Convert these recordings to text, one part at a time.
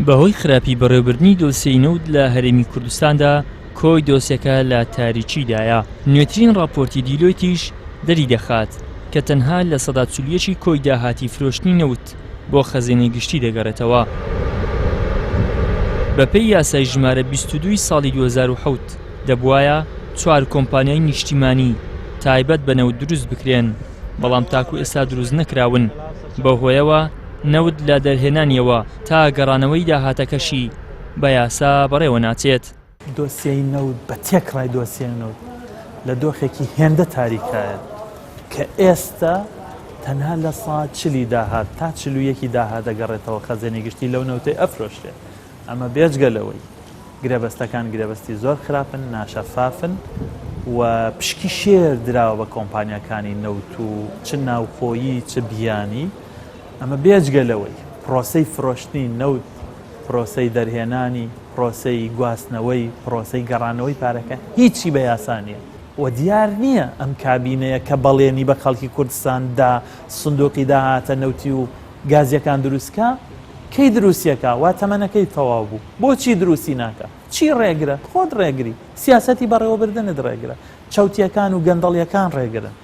بەهۆی خراپی بەڕێوەبردنی دۆسیەی نەوت لە هەرێمی کوردستاندا کۆی دۆسیەکە لە تاریکیدایە. نوێترین راپۆرتی دیلۆیتیش دەری دەخات کە تەنها لە سەدا 41 کۆی داهاتی فرۆشتنی نەوت بۆ خەزینەی گشتی دەگەڕێتەوە. بەپێی یاسای ژمارە 22 ساڵی 2007 دەبوایە 4 کۆمپانیای نیشتیمانی تایبەت بە نەوت دروست بکرێن، بەڵام تاکو ئێستا دروست نەکراون. بە هۆیەوە نەوت لە دەرهێنانیەوە تا گەڕانەوەی داهاتەکەشی بە یاسا بەڕێوە ناچێت. دۆسیەی نەوت بە تێکڕای دۆسیەی نەوت لە دۆخێکی هێندە تاریکایە کە ئێستا تەنها لە ساڵ 40 داهات تا 41 داهات دەگەڕێتەوە خەزێنی گشتی لەو نەوتەی ئەفرۆشتێ. ئەمە بێجگەلەوەی گرێبەستەکان گرێبەستی زۆر خراپن، ناشەفافن و پشکی شێر دراوە بە کۆمپانیەکانی نەوت و چ ناوخۆیی چ بیانی. ئەمە بێجگەلەوەی پرۆسەی فرۆشتنی نەوت، پرۆسەی دەرهێنانی، پرۆسەی گواستنەوەی، پرۆسەی گەڕانەوەی پارەکە هیچی بە یاسانیە و دیار نییە ئەم کابینەیە کە بەڵێنی بە خەڵکی کوردستاندا سندوقی داهاتە نەوتی و گازیەکان دروستکە کەی دروستیەکە وا تەمەنەکەی تەواو بوو، بۆچی دروستی ناکە؟ چی ڕێگرە؟ خۆت ڕێگری، سیاسەتی بەڕێوەبردنت ڕێگرە، چەوتیەکان و گەندەڵیەکان ڕێگرن.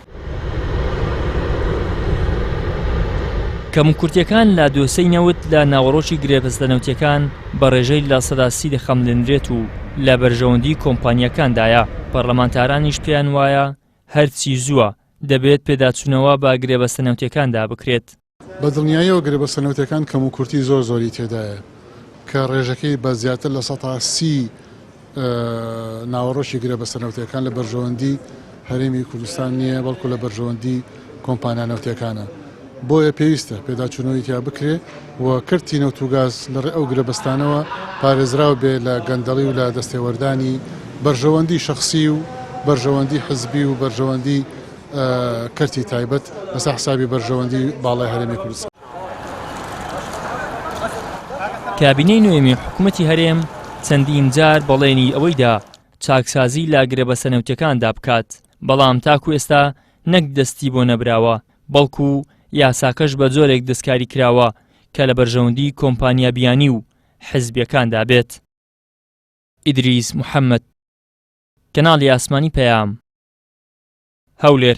کەموکورتیەکان لە دۆسەی نەوت لە ناوەڕۆکی گرێبەستە نەوتیەکان بە ڕێژەی لە سەدا 30 دەخەملێنرێت و لە بەرژەوەندی کۆمپانیەکاندایە. پەرلەمانتارانیش پێیان وایە هەرچی زووە دەبێت پێداچوونەوە بە گرێبەستە نەوتیەکاندا بکرێت. بە دڵنیاییەوە گرێبەستە نەوتیەکان کەموکورتی زۆری تێدایە کە ڕێژەکەی بە زیاتر لە 130 ناوەڕۆکی گرێبەستە نەوتیەکان لە بەرژەوەندی هەرێمی کوردستان نییە، بەڵکو لە بەرژەوەندی کۆمپانیا نەوتیەکانە. بۆیە پێویستە پێداچوونەوەی تیا بکرێ و کردی نەوت و گاز لەڕێ ئەو گرێبەستانەوە پارێزراو بێ لە گەندەڵی و لە دەستێوەردانی بەرژەوەندی شەخسی و بەرژەوەندی حزبی و بەرژەوەندی کەرتی تایبەت لەسەر حسابی بەرژەوەندی باڵای هەرێمی کوردستان. کابینەی نوێمی حکوومەتی هەرێم چەندین جار بەڵێنی ئەوەیدا چاکسازی لە گرێبەستە نەوتیەکاندا بکات، بەڵام تاکو ئێستا نەک دەستی بۆ نەبراوە، بەڵکو یاساکەش بە جۆرێک دەستکاری کراوە کە لە بەرژەوەندی کۆمپانیا بیانی و حزبیەکاندا بێت. ئیدریس محەممەد، کەناڵی ئاسمانی پەیام، هەولێر.